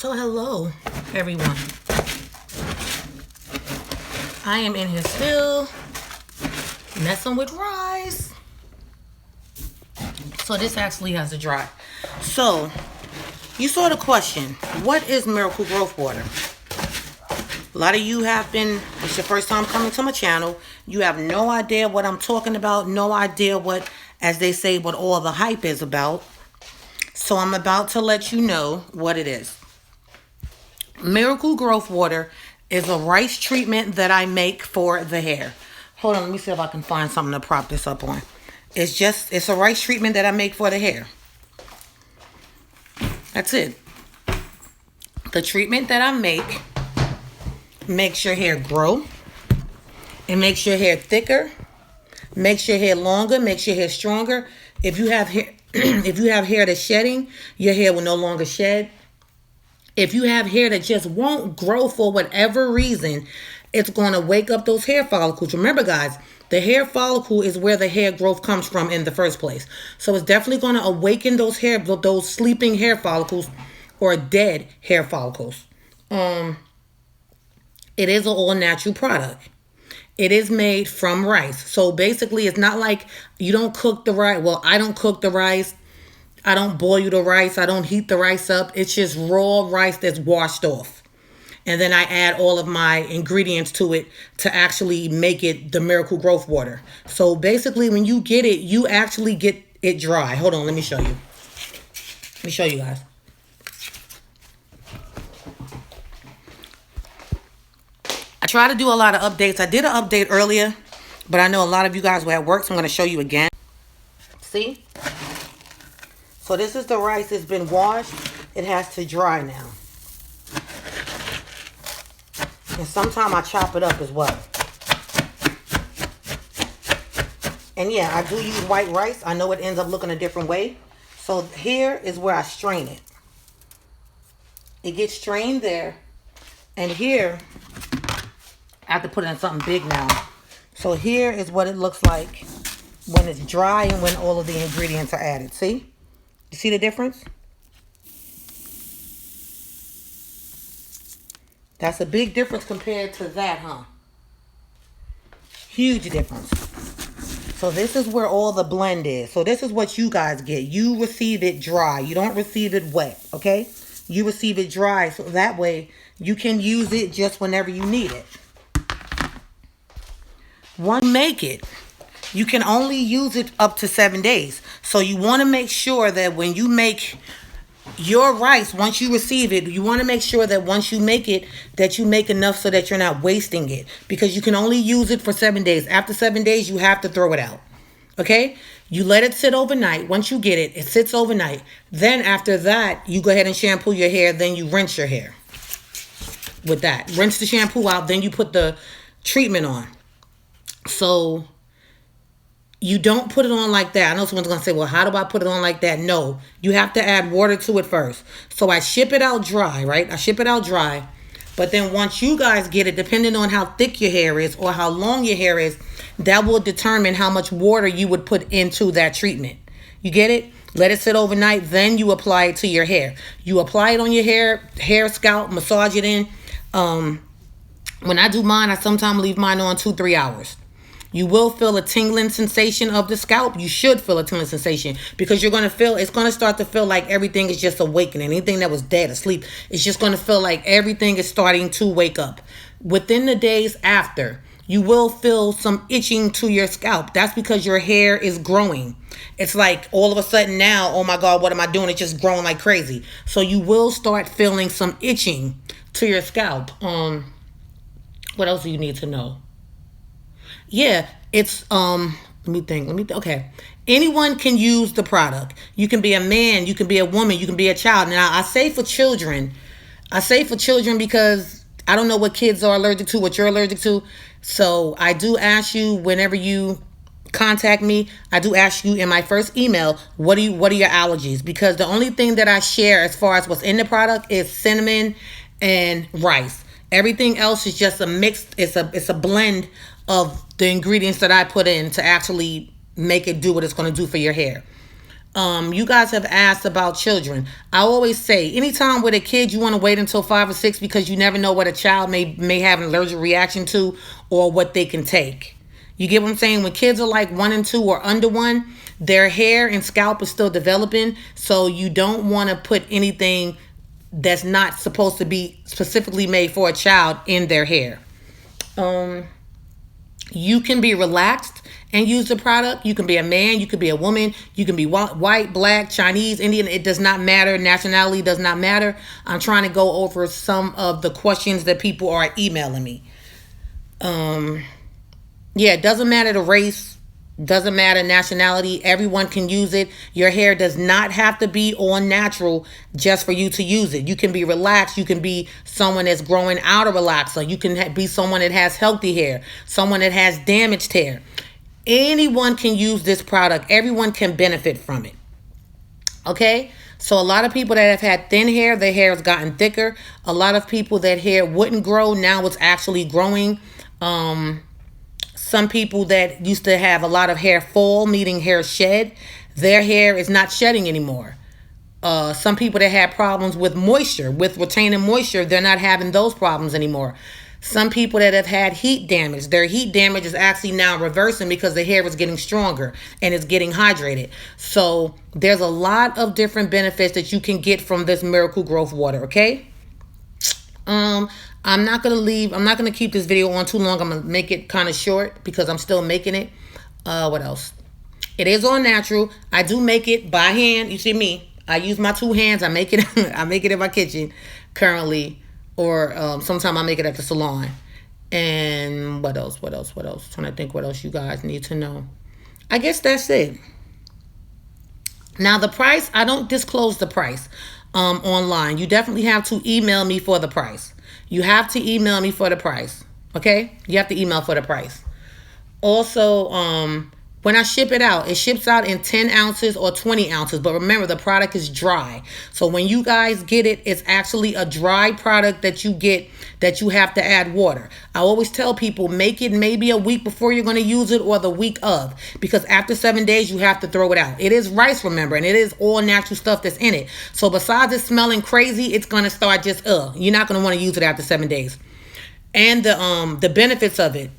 So hello everyone, I am in here still messing with rice. So this actually has to dry. So you saw the question, what is Miracle Growth Water? A lot of you have been, it's your first time coming to my channel, you have no idea what I'm talking about, no idea what, as they say, what all the hype is about. So I'm about to let you know what it is. Miracle Growth Water is a rice treatment that I make for the hair. Hold on, let me see if I can find something to prop this up on. It's a rice treatment that I make for the hair. That's it. The treatment that I make makes your hair grow. It makes your hair thicker, makes your hair longer, makes your hair stronger. If you have hair, if you have hair that's shedding, your hair will no longer shed. If you have hair that just won't grow for whatever reason, it's going to wake up those hair follicles. Remember, guys, the hair follicle is where the hair growth comes from in the first place. So it's definitely going to awaken those sleeping hair follicles or dead hair follicles. It is an all-natural product. It is made from rice. So basically, it's not like you don't cook the rice. Well, I don't cook the rice. I don't boil the rice. I don't heat the rice up. It's just raw rice that's washed off. And then I add all of my ingredients to it to actually make it the Miracle Growth Water. So basically, when you get it, you actually get it dry. Hold on, let me show you. Let me show you guys. I try to do a lot of updates. I did an update earlier, but I know a lot of you guys were at work, so I'm going to show you again. See? So this is the rice that's been washed. It has to dry now. And sometimes I chop it up as well. And yeah, I do use white rice. I know it ends up looking a different way. So here is where I strain it. It gets strained there. And here, I have to put it in something big now. So here is what it looks like when it's dry and when all of the ingredients are added. See? You see the difference? That's a big difference compared to that, huh? Huge difference. So this is where all the blend is. So this is what you guys get. You receive it dry. You don't receive it wet, okay? You receive it dry, so that way you can use it just whenever you need it. Once you make it, you can only use it up to 7 days. So you want to make sure that when you make your rice, once you receive it, you want to make sure that once you make it, that you make enough so that you're not wasting it. Because you can only use it for 7 days. After 7 days, you have to throw it out. Okay? You let it sit overnight. Once you get it, it sits overnight. Then after that, you go ahead and shampoo your hair. Then you rinse your hair with that. Rinse the shampoo out. Then you put the treatment on. So you don't put it on like that. I know someone's going to say, well, how do I put it on like that? No, you have to add water to it first. So I ship it out dry, right? I ship it out dry. But then once you guys get it, depending on how thick your hair is or how long your hair is, that will determine how much water you would put into that treatment. You get it? Let it sit overnight. Then you apply it to your hair. You apply it on your hair, scalp, massage it in. When I do mine, I sometimes leave mine on 2-3 hours. You will feel a tingling sensation of the scalp. You should feel a tingling sensation because you're going to feel, it's going to start to feel like everything is just awakening. Anything that was dead, asleep, it's just going to feel like everything is starting to wake up. Within the days after, you will feel some itching to your scalp. That's because your hair is growing. It's like all of a sudden now, oh my God, what am I doing? It's just growing like crazy. So you will start feeling some itching to your scalp. What else do you need to know? Yeah, it's, let me think. Okay. Anyone can use the product. You can be a man, you can be a woman, you can be a child. Now, I say for children because I don't know what kids are allergic to, what you're allergic to. So I do ask you whenever you contact me, I do ask you in my first email, what are your allergies? Because the only thing that I share as far as what's in the product is cinnamon and rice. Everything else is just a mix. It's a blend of the ingredients that I put in to actually make it do what it's going to do for your hair. You guys have asked about children. I always say, anytime with a kid, you want to wait until 5 or 6 because you never know what a child may have an allergic reaction to or what they can take. You get what I'm saying? When kids are like 1 and 2 or under 1, their hair and scalp is still developing. So you don't want to put anything that's not supposed to be specifically made for a child in their hair. You can be relaxed and use the product. You can be a man, you could be a woman, you can be white, black, Chinese, Indian. It does not matter. Nationality does not matter. I'm trying to go over some of the questions that people are emailing me. Yeah, it doesn't matter the race, doesn't matter nationality. Everyone can use it. Your hair does not have to be all natural just for you to use it. You can be relaxed. You can be someone that's growing out of relaxer. You can be someone that has healthy hair, someone that has damaged hair. Anyone can use this product. Everyone can benefit from it. Okay? So a lot of people that have had thin hair, their hair has gotten thicker. A lot of people that hair wouldn't grow, now it's actually growing. Some people that used to have a lot of hair fall, meaning hair shed, their hair is not shedding anymore. Some people that had problems with moisture, with retaining moisture, they're not having those problems anymore. Some people that have had heat damage, their heat damage is actually now reversing because the hair is getting stronger and it's getting hydrated. So there's a lot of different benefits that you can get from this Miracle Growth Water, okay? I'm not going to keep this video on too long. I'm going to make it kind of short because I'm still making it. What else? It is all natural. I do make it by hand. You see me. I use my 2 hands. I make it I make it in my kitchen currently. Or sometimes I make it at the salon. And what else? Trying to think what else you guys need to know. I guess that's it. Now the price, I don't disclose the price online. You definitely have to email me for the price. You have to email me for the price. Okay? You have to email for the price. Also, when I ship it out, it ships out in 10 ounces or 20 ounces. But remember, the product is dry. So when you guys get it, it's actually a dry product that you get that you have to add water. I always tell people, make it maybe a week before you're going to use it or the week of. Because after 7 days, you have to throw it out. It is rice, remember, and it is all natural stuff that's in it. So besides it smelling crazy, it's going to start just, you're not going to want to use it after 7 days. And the benefits of it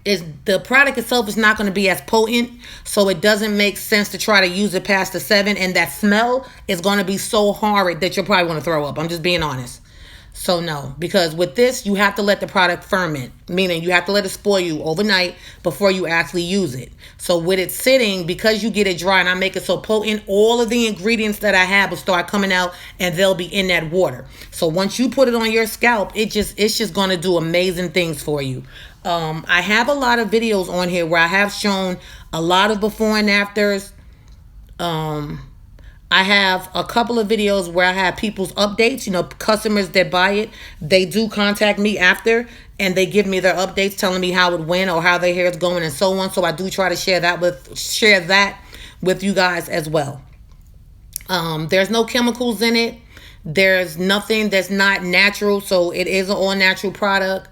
is the product itself is not going to be as potent, so it doesn't make sense to try to use it past the 7, and that smell is going to be so horrid that you're probably going to throw up. I'm just being honest. So no, because with this, you have to let the product ferment, meaning you have to let it spoil you overnight before you actually use it. So with it sitting, because you get it dry and I make it so potent, all of the ingredients that I have will start coming out and they'll be in that water. So once you put it on your scalp, it's just going to do amazing things for you. I have a lot of videos on here where I have shown a lot of before and afters. I have a couple of videos where I have people's updates, customers that buy it. They do contact me after and they give me their updates telling me how it went or how their hair is going and so on. So I do try to share that with you guys as well. There's no chemicals in it. There's nothing that's not natural. So it is an all natural product.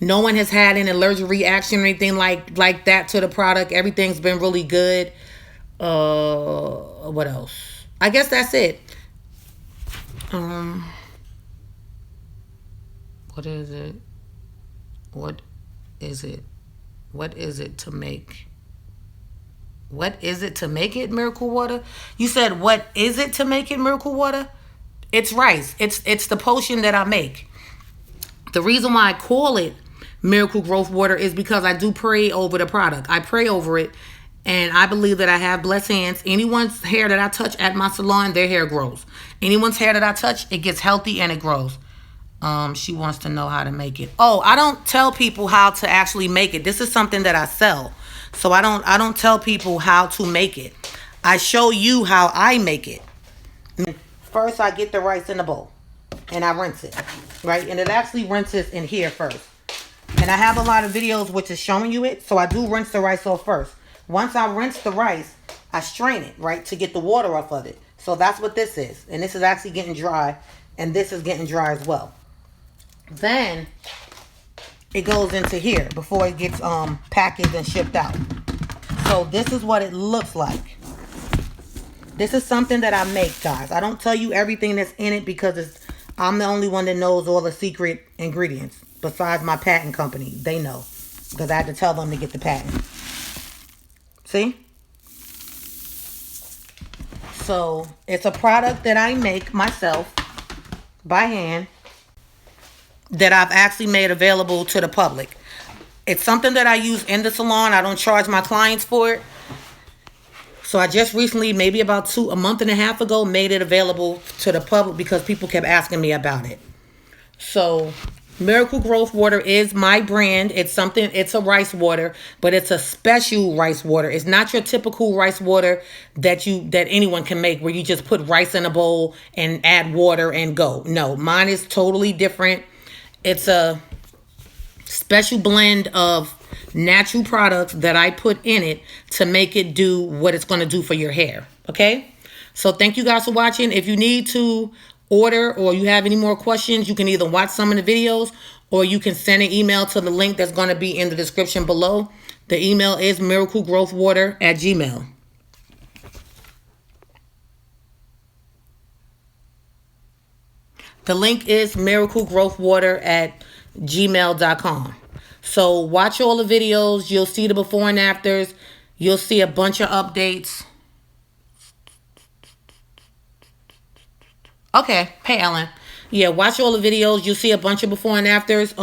No one has had an allergic reaction or anything like that to the product. Everything's been really good. What else? I guess that's it. What is it? What is it? What is it to make? What is it to make it Miracle Water? You said, what is it to make it Miracle Water? It's rice. It's the potion that I make. The reason why I call it Miracle Growth Water is because I do pray over the product. I pray over it, and I believe that I have blessed hands. Anyone's hair that I touch at my salon, their hair grows. Anyone's hair that I touch, it gets healthy and it grows. She wants to know how to make it. Oh, I don't tell people how to actually make it. This is something that I sell. So I don't tell people how to make it. I show you how I make it. First, I get the rice in the bowl and I rinse it, right? And it actually rinses in here first. And I have a lot of videos which is showing you it. So I do rinse the rice off first. Once I rinse the rice, I strain it, right, to get the water off of it. So that's what this is. And this is actually getting dry. And this is getting dry as well. Then it goes into here before it gets packaged and shipped out. So this is what it looks like. This is something that I make, guys. I don't tell you everything that's in it because I'm the only one that knows all the secret ingredients. Besides my patent company. They know. Because I had to tell them to get the patent. See? So, it's a product that I make myself by hand that I've actually made available to the public. It's something that I use in the salon. I don't charge my clients for it. So I just recently, maybe about a month and a half ago, made it available to the public because people kept asking me about it. So Miracle Growth Water is my brand. It's a rice water, but it's a special rice water. It's not your typical rice water that anyone can make where you just put rice in a bowl and add water and go. No, mine is totally different. It's a special blend of natural products that I put in it to make it do what it's going to do for your hair. Okay? So thank you guys for watching. If you need to order or you have any more questions, you can either watch some of the videos or you can send an email to the link that's going to be in the description below. The email is miraclegrowthwater@gmail.com. The link is miraclegrowthwater@gmail.com. So watch all the videos. You'll see the before and afters. You'll see a bunch of updates. Okay. Hey, Ellen. Yeah, watch all the videos. You'll see a bunch of before and afters.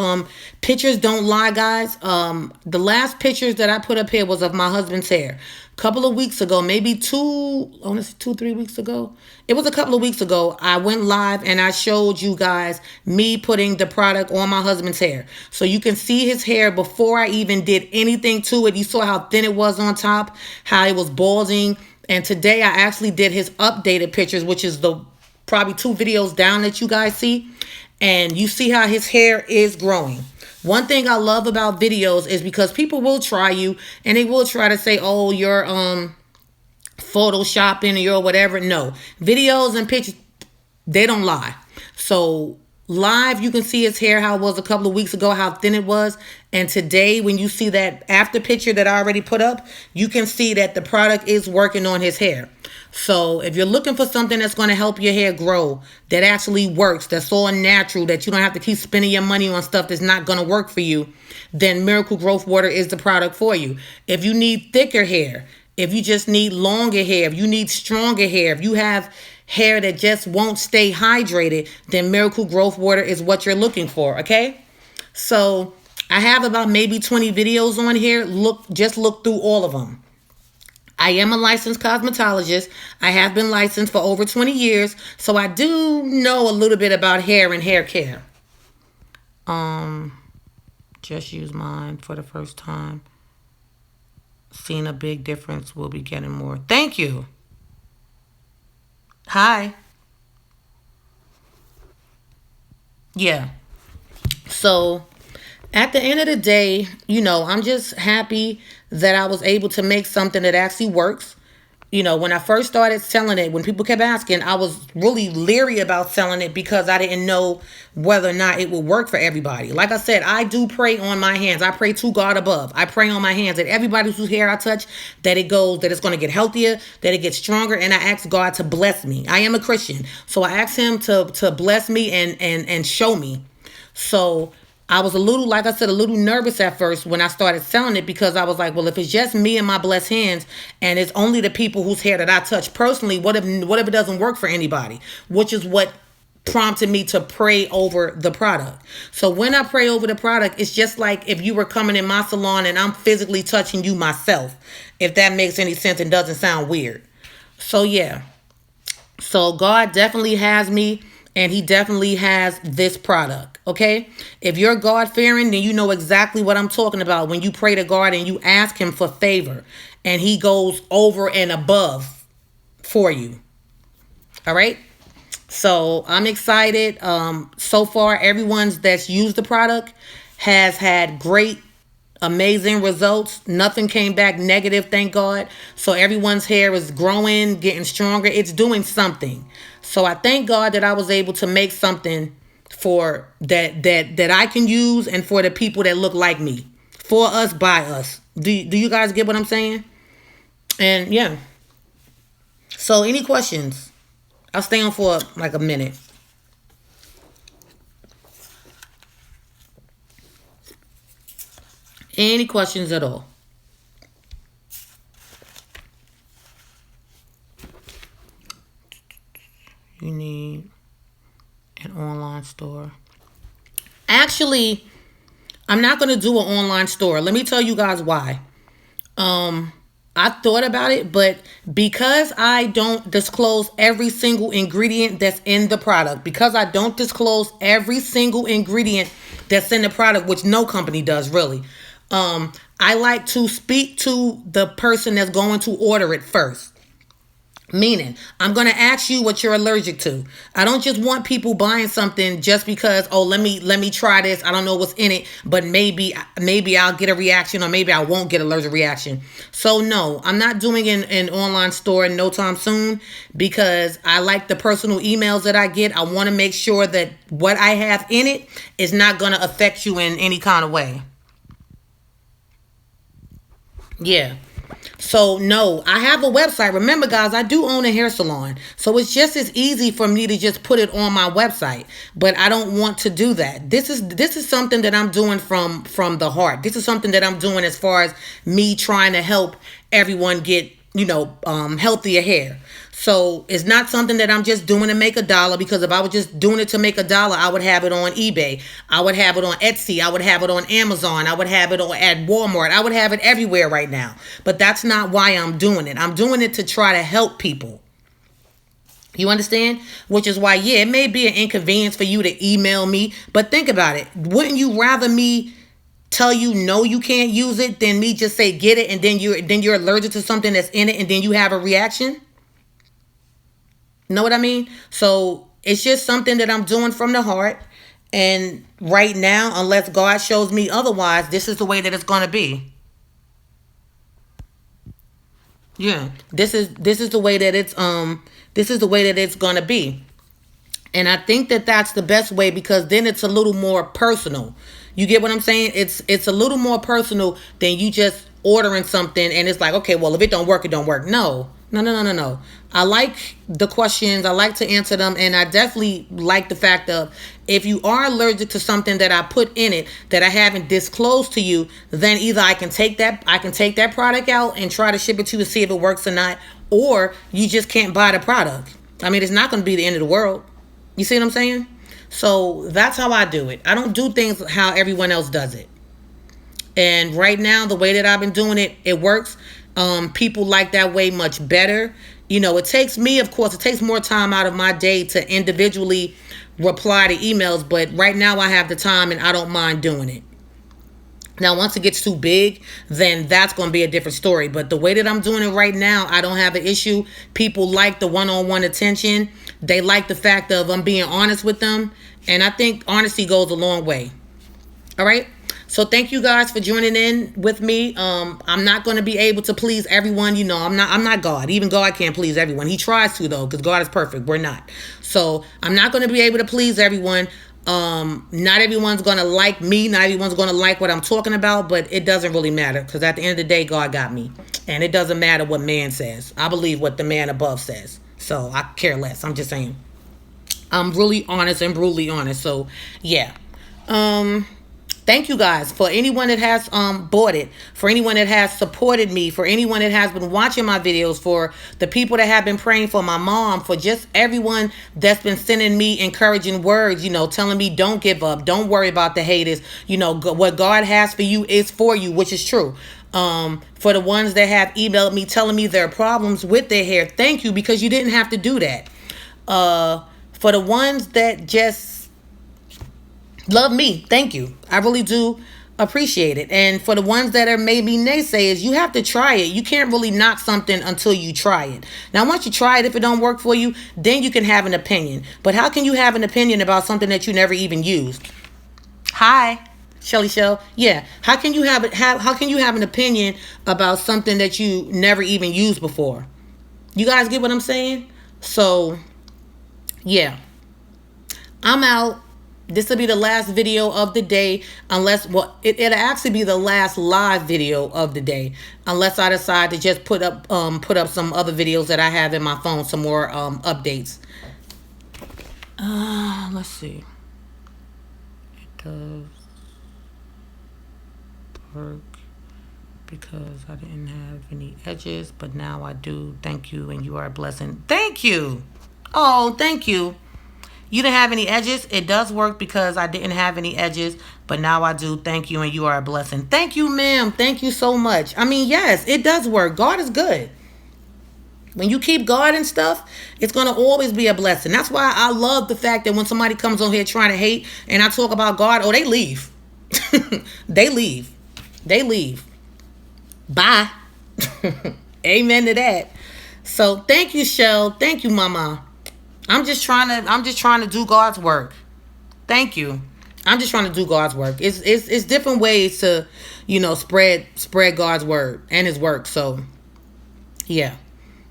Pictures don't lie, guys. The last pictures that I put up here was of my husband's hair. A couple of weeks ago, maybe 3 weeks ago. It was a couple of weeks ago. I went live and I showed you guys me putting the product on my husband's hair. So you can see his hair before I even did anything to it. You saw how thin it was on top, how it was balding. And today I actually did his updated pictures, which is the probably 2 videos down that you guys see. And you see how his hair is growing. One thing I love about videos is because people will try you and they will try to say, oh, you're photoshopping or you're whatever. No, videos and pictures, they don't lie. So live, you can see his hair, how it was a couple of weeks ago, how thin it was. And today, when you see that after picture that I already put up, you can see that the product is working on his hair. So if you're looking for something that's going to help your hair grow, that actually works, that's all natural, that you don't have to keep spending your money on stuff that's not going to work for you, then Miracle Growth Water is the product for you. If you need thicker hair, if you just need longer hair, if you need stronger hair, if you have hair that just won't stay hydrated, then Miracle Growth Water is what you're looking for, okay? So I have about maybe 20 videos on here. Just look through all of them. I am a licensed cosmetologist. I have been licensed for over 20 years, so I do know a little bit about hair and hair care. Just use mine for the first time. Seen a big difference. We'll be getting more. Thank you. Hi. Yeah. So at the end of the day, I'm just happy that I was able to make something that actually works. When I first started selling it, when people kept asking, I was really leery about selling it because I didn't know whether or not it would work for everybody. Like I said, I do pray on my hands. I pray to God above. I pray on my hands that everybody whose hair I touch, that it's going to get healthier, that it gets stronger, and I ask God to bless me. I am a Christian, so I ask him to bless me and show me. So I was a little nervous at first when I started selling it because I was like, well, if it's just me and my blessed hands and it's only the people whose hair that I touch personally, what if it doesn't work for anybody? Which is what prompted me to pray over the product. So when I pray over the product, it's just like if you were coming in my salon and I'm physically touching you myself, if that makes any sense and doesn't sound weird. So yeah. So God definitely has me. And he definitely has this product, okay? If you're God-fearing, then you know exactly what I'm talking about when you pray to God and you ask him for favor. And he goes over and above for you, all right? So I'm excited. So far, everyone that's used the product has had great, amazing results. Nothing came back negative, thank God. So everyone's hair is growing, getting stronger. It's doing something. So I thank God that I was able to make something for that I can use and for the people that look like me. For us, by us. Do you guys get what I'm saying? And yeah. So any questions? I'll stay on for like a minute. Any questions at all? You need an online store. Actually, I'm not going to do an online store. Let me tell you guys why. I thought about it, but because I don't disclose every single ingredient that's in the product, because I don't disclose every single ingredient that's in the product, which no company does really, I like to speak to the person that's going to order it first. Meaning, I'm going to ask you what you're allergic to. I don't just want people buying something just because, oh, let me try this. I don't know what's in it, but maybe I'll get a reaction or maybe I won't get an allergic reaction. So no, I'm not doing an online store no time soon because I like the personal emails that I get. I want to make sure that what I have in it is not going to affect you in any kind of way. Yeah. So no, I have a website. Remember, guys, I do own a hair salon. So it's just as easy for me to just put it on my website. But I don't want to do that. This is something that I'm doing from the heart. This is something that I'm doing as far as me trying to help everyone get, healthier hair. So it's not something that I'm just doing to make a dollar, because if I was just doing it to make a dollar, I would have it on eBay. I would have it on Etsy. I would have it on Amazon. I would have it at Walmart. I would have it everywhere right now. But that's not why I'm doing it. I'm doing it to try to help people. You understand? Which is why, yeah, it may be an inconvenience for you to email me. But think about it. Wouldn't you rather me tell you no, you can't use it, than me just say get it and then you're allergic to something that's in it and then you have a reaction? Know what I mean? So it's just something that I'm doing from the heart. And right now, unless God shows me otherwise, this is the way that it's going to be. Yeah. This is the way that it's going to be. And I think that that's the best way, because then it's a little more personal. You get what I'm saying? It's a little more personal than you just ordering something and it's like, okay, well, if it don't work, it don't work. No. I like the questions. I like to answer them. And I definitely like the fact of, if you are allergic to something that I put in it that I haven't disclosed to you, then either I can take that product out and try to ship it to you to see if it works or not, or you just can't buy the product. I mean, it's not going to be the end of the world. You see what I'm saying? So that's how I do it. I don't do things how everyone else does it. And right now, the way that I've been doing it, it works. People like that way much better. It takes me, of course, it takes more time out of my day to individually reply to emails. But right now I have the time and I don't mind doing it. Now, once it gets too big, then that's going to be a different story. But the way that I'm doing it right now, I don't have an issue. People like the one-on-one attention. They like the fact of I'm being honest with them. And I think honesty goes a long way. All right? So thank you guys for joining in with me. I'm not going to be able to please everyone. I'm not God. Even God can't please everyone. He tries to, though, because God is perfect. We're not. So I'm not going to be able to please everyone. Not everyone's going to like me. Not everyone's going to like what I'm talking about, but it doesn't really matter, because at the end of the day, God got me. And it doesn't matter what man says. I believe what the man above says. So I care less. I'm just saying. I'm really honest and brutally honest. So, yeah. Thank you guys for anyone that has bought it, for anyone that has supported me, for anyone that has been watching my videos, for the people that have been praying for my mom, for just everyone that's been sending me encouraging words, telling me don't give up, don't worry about the haters, what God has for you is for you, which is true. For the ones that have emailed me telling me their problems with their hair, thank you, because you didn't have to do that. For the ones that just love me, thank you. I really do appreciate it. And for the ones that are maybe naysayers, you have to try it. You can't really knock something until you try it. Now, once you try it, if it don't work for you, then you can have an opinion. But how can you have an opinion about something that you never even used? Hi, Shelly Shell. Yeah. How can you have an opinion about something that you never even used before? You guys get what I'm saying? So, yeah. I'm out. This will be the last video of the day, unless, well, it'll actually be the last live video of the day, unless I decide to just put up some other videos that I have in my phone, some more updates. Let's see. It does work because I didn't have any edges, but now I do. Thank you, and you are a blessing. Thank you. Oh, thank you. You didn't have any edges. It does work because I didn't have any edges, but now I do. Thank you, and you are a blessing. Thank you, ma'am. Thank you so much. I mean, yes, it does work. God is good. When you keep God and stuff, it's going to always be a blessing. That's why I love the fact that when somebody comes on here trying to hate and I talk about God, oh, they leave. They leave. They leave. Bye. Amen to that. So thank you, Shell. Thank you, Mama. I'm just trying to do God's work. Thank you. I'm just trying to do God's work. It's different ways to, spread God's word and his work. So yeah.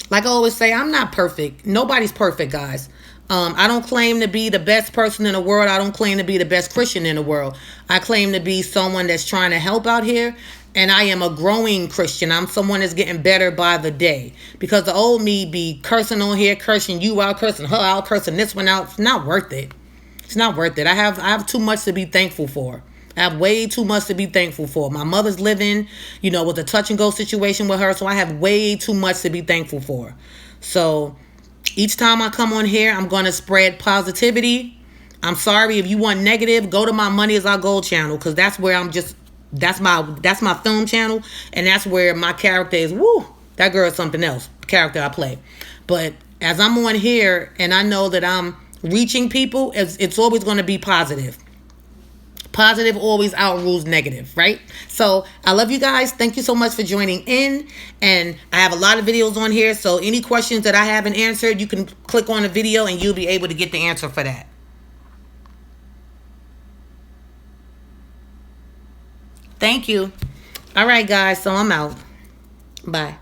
Like I always say, I'm not perfect. Nobody's perfect, guys. I don't claim to be the best person in the world. I don't claim to be the best Christian in the world. I claim to be someone that's trying to help out here. And I am a growing Christian. I'm someone that's getting better by the day. Because the old me be cursing on here, cursing you out, cursing her out, cursing this one out. It's not worth it. It's not worth it. I have too much to be thankful for. I have way too much to be thankful for. My mother's living, with a touch and go situation with her. So I have way too much to be thankful for. So each time I come on here, I'm going to spread positivity. I'm sorry if you want negative, go to my Money Is Our Gold channel. Because that's where that's my film channel. And that's where my character is, that girl is something else. The character I play. But as I'm on here and I know that I'm reaching people, it's always going to be positive. Positive always outrules negative, right? So I love you guys. Thank you so much for joining in. And I have a lot of videos on here. So any questions that I haven't answered, you can click on the video and you'll be able to get the answer for that. Thank you. All right, guys. So I'm out. Bye.